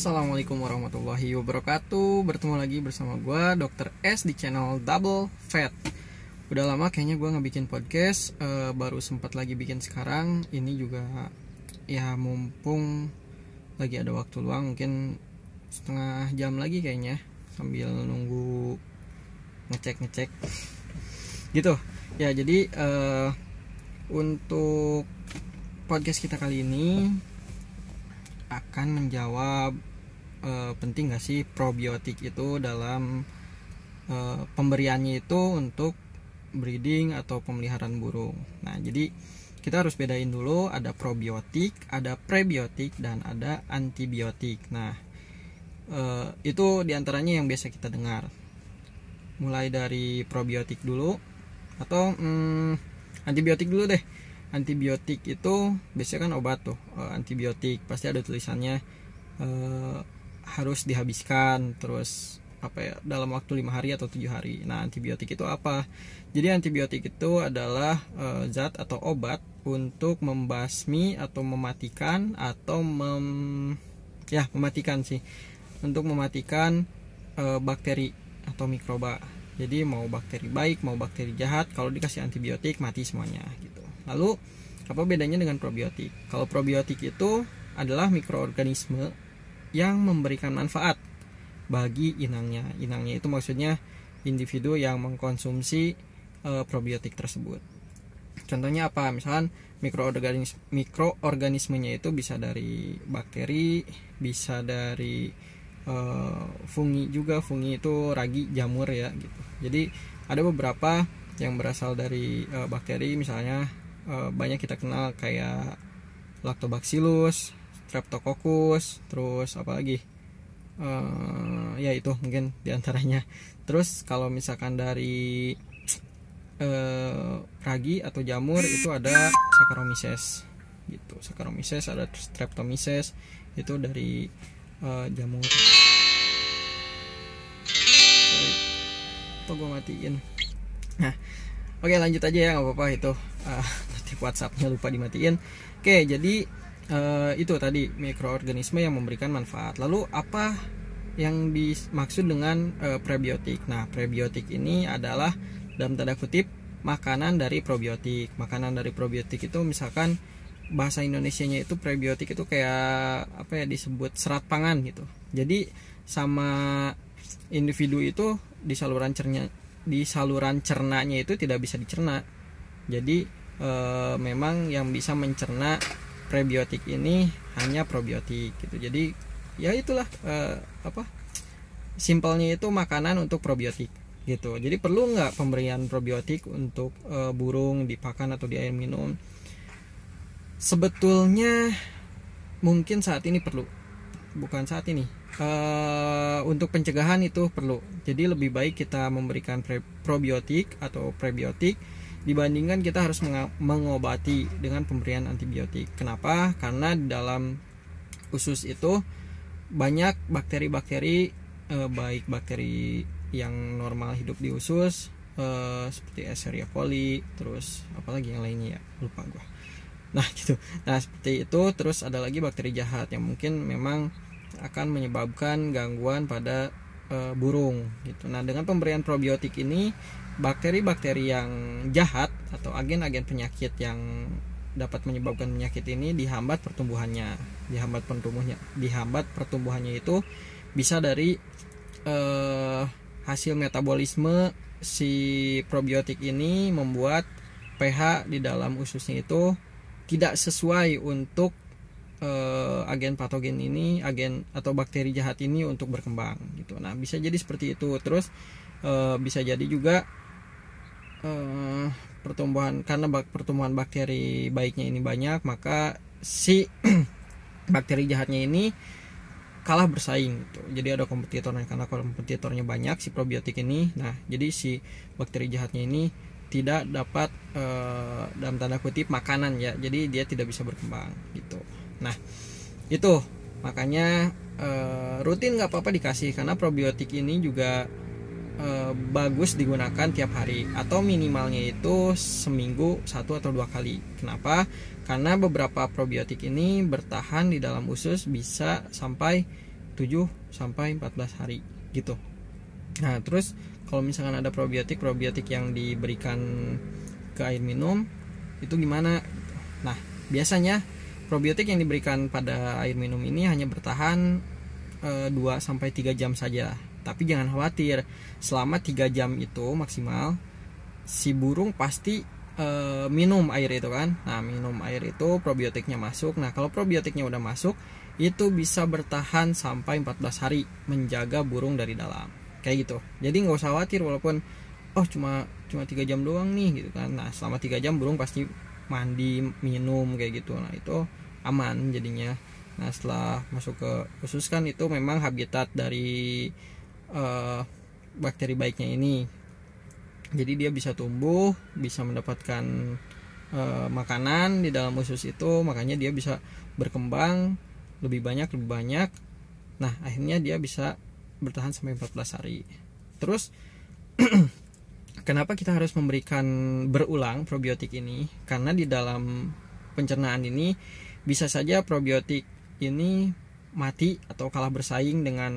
Assalamualaikum warahmatullahi wabarakatuh. Bertemu lagi bersama gue Dr. S di channel Double Fat. Udah lama kayaknya gue nggak bikin podcast, baru sempat lagi bikin sekarang. Ini juga ya mumpung lagi ada waktu luang, mungkin setengah jam lagi kayaknya, sambil nunggu ngecek gitu ya. Jadi untuk podcast kita kali ini akan menjawab penting gak sih probiotik itu dalam pemberiannya itu untuk breeding atau pemeliharaan burung. Nah, jadi kita harus bedain dulu, ada probiotik, ada prebiotik, dan ada antibiotik. Nah, itu diantaranya yang biasa kita dengar. Mulai dari probiotik dulu, atau antibiotik dulu deh. Antibiotik itu biasanya kan obat tuh, antibiotik pasti ada tulisannya harus dihabiskan terus dalam waktu 5 hari atau 7 hari. Nah, antibiotik itu apa? Jadi antibiotik itu adalah zat atau obat untuk membasmi atau mematikan atau mematikan sih, untuk mematikan bakteri atau mikroba. Jadi mau bakteri baik mau bakteri jahat, kalau dikasih antibiotik mati semuanya gitu. Lalu apa bedanya dengan probiotik? Kalau probiotik itu adalah mikroorganisme yang memberikan manfaat bagi inangnya. Inangnya itu maksudnya individu yang mengkonsumsi probiotik tersebut. Contohnya apa? Misalkan mikroorganismenya itu bisa dari bakteri, bisa dari fungi juga. Fungi itu ragi, jamur ya gitu. Jadi ada beberapa yang berasal dari bakteri, misalnya banyak kita kenal kayak Lactobacillus, Streptococcus, terus apa lagi? Ya itu mungkin diantaranya. Terus kalau misalkan dari ragi atau jamur itu ada Saccharomyces gitu. Saccharomyces, ada Streptomyces, itu dari jamur. Sorry, apa gue matiin? Nah, oke, lanjut aja ya, nggak apa-apa itu. Notif WhatsAppnya lupa dimatiin. Oke, jadi itu tadi mikroorganisme yang memberikan manfaat. Lalu apa yang dimaksud dengan prebiotik? Nah, prebiotik ini adalah dalam tanda kutip makanan dari probiotik. Makanan dari probiotik itu misalkan bahasa Indonesianya itu prebiotik itu kayak apa ya, disebut serat pangan gitu. Jadi sama individu itu di saluran cernanya itu tidak bisa dicerna. Jadi memang yang bisa mencerna prebiotik ini hanya probiotik gitu. Jadi ya itulah simpelnya itu makanan untuk probiotik gitu. Jadi perlu nggak pemberian probiotik untuk burung di pakan atau di air minum? Sebetulnya mungkin saat ini perlu, bukan saat ini. Untuk pencegahan itu perlu. Jadi lebih baik kita memberikan probiotik atau prebiotik dibandingkan kita harus mengobati dengan pemberian antibiotik. Kenapa? Karena dalam usus itu banyak bakteri-bakteri, baik bakteri yang normal hidup di usus seperti Escherichia coli, terus apalagi yang lainnya ya, lupa gua. Nah gitu. Nah seperti itu. Terus ada lagi bakteri jahat yang mungkin memang akan menyebabkan gangguan pada burung gitu. Nah, dengan pemberian probiotik ini, bakteri-bakteri yang jahat atau agen-agen penyakit yang dapat menyebabkan penyakit ini dihambat pertumbuhannya. Dihambat pertumbuhannya itu bisa dari hasil metabolisme si probiotik ini membuat pH di dalam ususnya itu tidak sesuai untuk agen patogen ini, agen atau bakteri jahat ini untuk berkembang gitu. Nah, bisa jadi seperti itu. Terus bisa jadi juga pertumbuhan bakteri baiknya ini banyak, maka si bakteri jahatnya ini kalah bersaing gitu. Jadi ada kompetitornya, karena kompetitornya banyak si probiotik ini. Nah, jadi si bakteri jahatnya ini tidak dapat dalam tanda kutip makanan ya. Jadi dia tidak bisa berkembang gitu. Nah, itu makanya rutin nggak apa-apa dikasih, karena probiotik ini juga bagus digunakan tiap hari atau minimalnya itu seminggu 1 atau 2 kali. Kenapa? Karena beberapa probiotik ini bertahan di dalam usus bisa sampai 7 sampai 14 hari gitu. Nah, terus kalau misalkan ada probiotik yang diberikan ke air minum itu gimana? Nah, biasanya probiotik yang diberikan pada air minum ini hanya bertahan 2 sampai 3 jam saja. Tapi jangan khawatir, selama 3 jam itu maksimal si burung pasti minum air itu kan. Nah, minum air itu probiotiknya masuk. Nah, kalau probiotiknya udah masuk, itu bisa bertahan sampai 14 hari menjaga burung dari dalam. Kayak gitu. Jadi nggak usah khawatir walaupun cuma 3 jam doang nih gitu kan. Nah, selama 3 jam burung pasti mandi, minum kayak gitu. Nah, itu aman jadinya. Nah, setelah masuk ke usus kan itu memang habitat dari bakteri baiknya ini. Jadi dia bisa tumbuh, bisa mendapatkan makanan di dalam usus itu, makanya dia bisa berkembang lebih banyak. Nah, akhirnya dia bisa bertahan sampai 14 hari. Terus kenapa kita harus memberikan berulang probiotik ini? Karena di dalam pencernaan ini bisa saja probiotik ini mati atau kalah bersaing dengan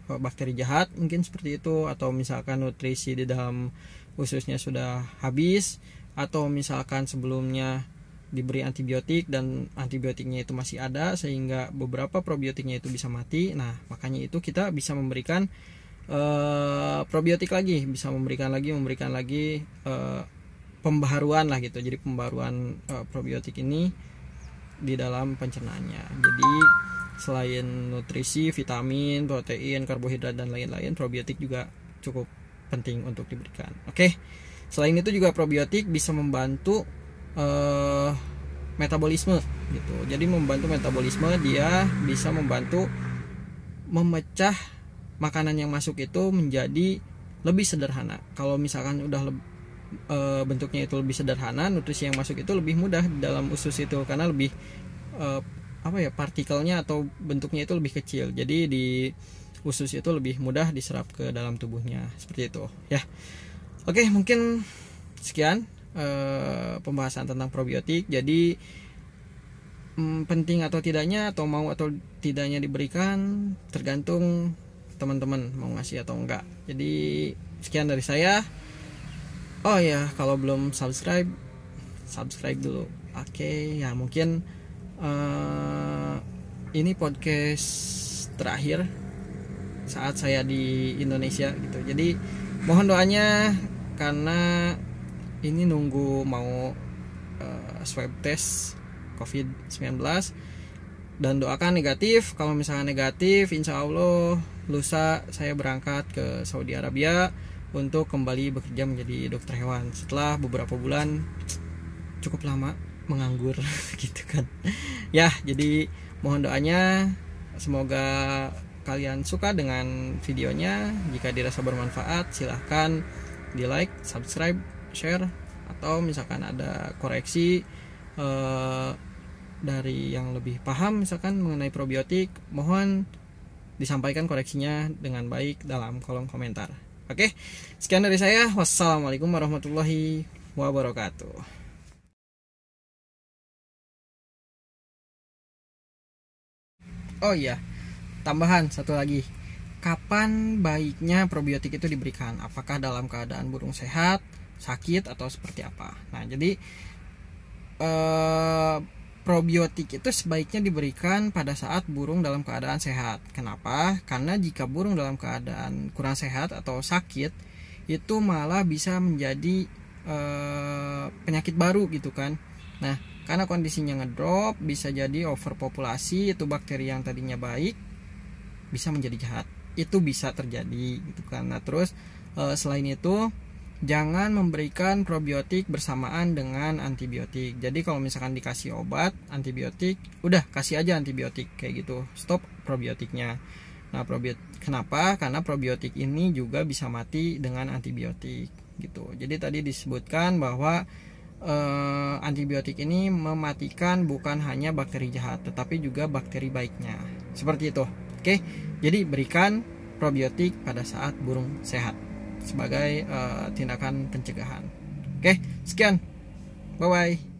bakteri jahat, mungkin seperti itu, atau misalkan nutrisi di dalam ususnya sudah habis, atau misalkan sebelumnya diberi antibiotik dan antibiotiknya itu masih ada sehingga beberapa probiotiknya itu bisa mati. Nah, makanya itu kita bisa memberikan probiotik lagi, bisa memberikan lagi pembaharuan lah gitu. Jadi pembaharuan probiotik ini di dalam pencernaannya. Jadi selain nutrisi, vitamin, protein, karbohidrat dan lain-lain, probiotik juga cukup penting untuk diberikan. Oke. Selain itu juga probiotik bisa membantu metabolisme gitu. Jadi membantu metabolisme, dia bisa membantu memecah makanan yang masuk itu menjadi lebih sederhana. Kalau misalkan udah bentuknya itu lebih sederhana, nutrisi yang masuk itu lebih mudah di dalam usus itu karena lebih partikelnya atau bentuknya itu lebih kecil. Jadi di usus itu lebih mudah diserap ke dalam tubuhnya, seperti itu ya. Oke, mungkin sekian pembahasan tentang probiotik. Jadi penting atau tidaknya, atau mau atau tidaknya diberikan tergantung teman-teman mau ngasih atau enggak. Jadi sekian dari saya. Oh ya, kalau belum subscribe dulu. Oke, ya mungkin ini podcast terakhir saat saya di Indonesia gitu. Jadi mohon doanya karena ini nunggu mau swab test COVID-19, dan doakan negatif. Kalau misalnya negatif, insya Allah lusa saya berangkat ke Saudi Arabia untuk kembali bekerja menjadi dokter hewan setelah beberapa bulan cukup lama menganggur gitu kan ya. Jadi mohon doanya, semoga kalian suka dengan videonya. Jika dirasa bermanfaat, silahkan di like, subscribe, share, atau misalkan ada koreksi dari yang lebih paham misalkan mengenai probiotik, mohon disampaikan koreksinya dengan baik dalam kolom komentar. Oke, sekian dari saya. Wassalamualaikum warahmatullahi wabarakatuh. Oh iya, tambahan satu lagi. Kapan baiknya probiotik itu diberikan? Apakah dalam keadaan burung sehat, sakit, atau seperti apa? Nah, jadi probiotik itu sebaiknya diberikan pada saat burung dalam keadaan sehat. Kenapa? Karena jika burung dalam keadaan kurang sehat atau sakit, itu malah bisa menjadi penyakit baru gitu kan. Nah, karena kondisinya ngedrop, bisa jadi overpopulasi, itu bakteri yang tadinya baik bisa menjadi jahat. Itu bisa terjadi gitu kan. Nah, terus selain itu jangan memberikan probiotik bersamaan dengan antibiotik. Jadi kalau misalkan dikasih obat antibiotik, udah kasih aja antibiotik kayak gitu. Stop probiotiknya. Nah, kenapa? Karena probiotik ini juga bisa mati dengan antibiotik gitu. Jadi tadi disebutkan bahwa antibiotik ini mematikan bukan hanya bakteri jahat, tetapi juga bakteri baiknya. Seperti itu. Oke. Jadi berikan probiotik pada saat burung sehat sebagai tindakan pencegahan. Oke, sekian. Bye bye.